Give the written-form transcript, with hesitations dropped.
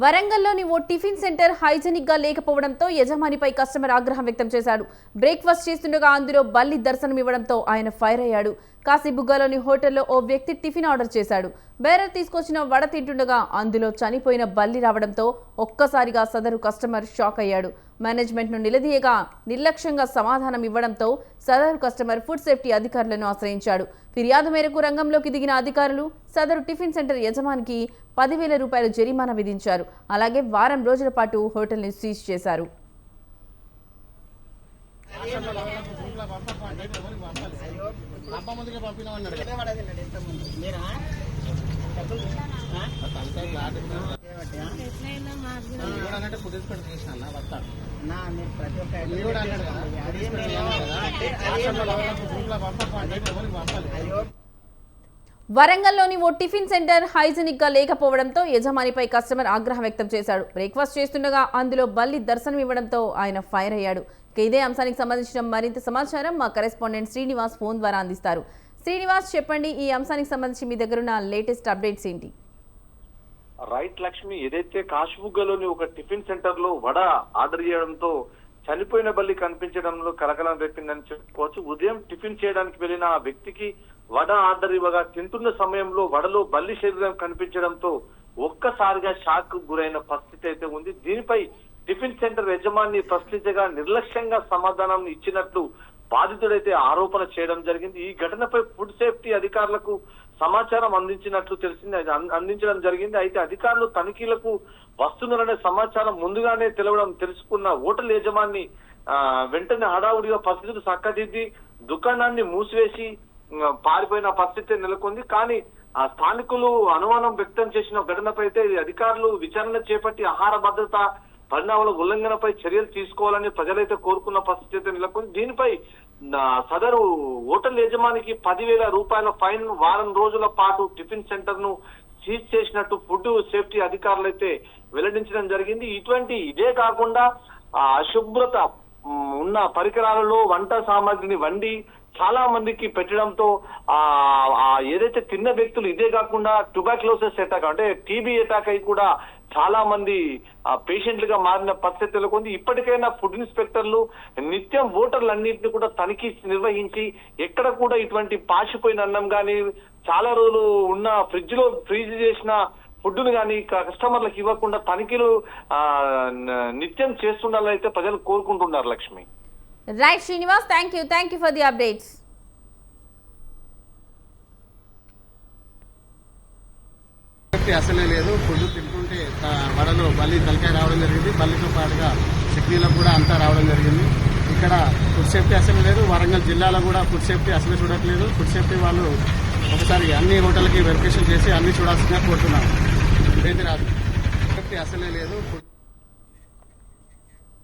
వరంగల్లోని ఓ tiffin centre hygienic గా లేకపోవడంతో యజమానిపై customer ఆగ్రహం వ్యక్తం చేశాడు. బ్రేక్ఫాస్ట్ చేస్తుండగా అందులో బల్లి దర్శనమివ్వడంతో ఆయన ఫైర్ అయ్యాడు. కాశీబుగ్గలోని హోటల్లో ఓ వ్యక్తి టిఫిన్ ఆర్డర్ చేశాడు. బేరర్ తీసుకొచ్చిన వడ తింటుండగా అందులో చనిపోయిన బల్లి రావడంతో ఒక్కసారిగా సదరు కస్టమర్ షాక్ అయ్యాడు. మేనేజ్మెంట్ ను నిలదీయగా నిర్లక్ష్యంగా సమాధానం ఇవ్వడంతో సదరు కస్టమర్ ఫుడ్ సేఫ్టీ అధికారులను ఆశ్రయించాడు. ఫిర్యాదు మేరకు రంగంలోకి దిగిన అధికారులు సదరు టిఫిన్ సెంటర్ యజమానికి 10,000 రూపాయలు జరిమానా విధించారు. అలాగే వారం రోజుల పాటు హోటల్ని సీజ్ చేశారు. వరంగల్లోని ఓ టిఫిన్ సెంటర్ హైజెనిక్ గా లేకపోవడంతో యజమానిపై కస్టమర్ ఆగ్రహం వ్యక్తం చేశాడు. బ్రేక్ఫాస్ట్ చేస్తుండగా అందులో బల్లి దర్శనం ఇవ్వడంతో ఆయన ఫైర్ అయ్యాడు. ఇదే అంశానికి సంబంధించిన మరింత సమాచారం మా కరెస్పాండెంట్ శ్రీనివాస్ ఫోన్ ద్వారా అందిస్తారు. శ్రీనివాస్, చెప్పండి, ఈ అంశానికి సంబంధించి మీ దగ్గర ఉన్న లేటెస్ట్ అప్డేట్స్ ఏంటి? రైట్ లక్ష్మి, ఏదైతే కాశీబుగ్గలోని ఒక టిఫిన్ సెంటర్ లో వడ ఆర్డర్ చేయడంతో చనిపోయిన బల్లి కనిపించడంలో కలకలం రేపిందని చెప్పుకోవచ్చు. ఉదయం టిఫిన్ చేయడానికి వెళ్లిన ఆ వ్యక్తికి వడ ఆర్డర్ ఇవ్వగా తింటున్న సమయంలో వడలో బల్లి శరీరం కనిపించడంతో ఒక్కసారిగా షాక్ గురైన పరిస్థితి అయితే ఉంది. దీనిపై టిఫిన్ సెంటర్ యజమాని ప్రశ్నించగా నిర్లక్ష్యంగా సమాధానం ఇచ్చినట్లు బాధితుడైతే ఆరోపణ చేయడం జరిగింది. ఈ ఘటనపై ఫుడ్ సేఫ్టీ అధికారులకు సమాచారం అందించడం జరిగింది. అయితే అధికారులు తనిఖీలకు వస్తున్నారనే సమాచారం ముందుగానే తెలుసుకున్న హోటల్ యజమాని వెంటనే హడావుడిగా పరిస్థితులు చక్కదిద్ది దుకాణాన్ని మూసివేసి పారిపోయిన పరిస్థితి నెలకొంది. కానీ ఆ స్థానికులు అనుమానం వ్యక్తం చేసిన ఘటనపై అయితే అధికారులు విచారణ చేపట్టి ఆహార భద్రత పరిణామాల ఉల్లంఘనపై చర్యలు తీసుకోవాలని ప్రజలైతే కోరుకున్న పరిస్థితి నెలకొంది. దీనిపై సదరు హోటల్ యజమానికి 10,000 రూపాయల ఫైన్, వారం రోజుల పాటు టిఫిన్ సెంటర్ ను సీజ్ చేసినట్టు ఫుడ్ సేఫ్టీ అధికారులు అయితే వెల్లడించడం జరిగింది. ఇదే కాకుండా అశుభ్రత ఉన్న పరికరాలలో వంట సామాగ్రిని వండి చాలా మందికి పెట్టడంతో ఏదైతే తిన్న వ్యక్తులు ఇదే కాకుండా ట్యూబర్క్లోసిస్ అటాక్ అంటే టీబీ అటాక్ అయి కూడా చాలా మంది పేషెంట్లుగా మారిన పరిస్థితి నెలకొంది. ఇప్పటికైనా ఫుడ్ ఇన్స్పెక్టర్లు నిత్యం ఓటర్లన్నింటినీ కూడా తనిఖీ నిర్వహించి ఎక్కడ కూడా ఇటువంటి పాసిపోయిన అన్నం కానీ చాలా రోజులు ఉన్న ఫ్రీజ్ చేసిన ఫుడ్ ను కానీ కస్టమర్లకు ఇవ్వకుండా తనిఖీలు నిత్యం చేస్తుండాలని అయితే ప్రజలు కోరుకుంటున్నారు. Lakshmi, right Srinivas, thank you for the updates. అసలే లేదు. ఫుడ్ తింటుంటే వడలో బల్లి తలకాయ రావడం జరిగింది. బల్లితో పాటుగా చట్నీలో కూడా అంతా రావడం జరిగింది. ఇక్కడ ఫుడ్ సేఫ్టీ అసలు లేదు. వరంగల్ జిల్లాలో కూడా ఫుడ్ సేఫ్టీ అసలు చూడట్లేదు. ఫుడ్ సేఫ్టీ వాళ్ళు ఒకసారి అన్ని హోటల్కి వెరిఫికేషన్ చేసి అన్ని చూడాల్సిందిగా కోరుతున్నాం. ఇదైతే రాదు. ఫుడ్ సేఫ్టీ అసలే లేదు.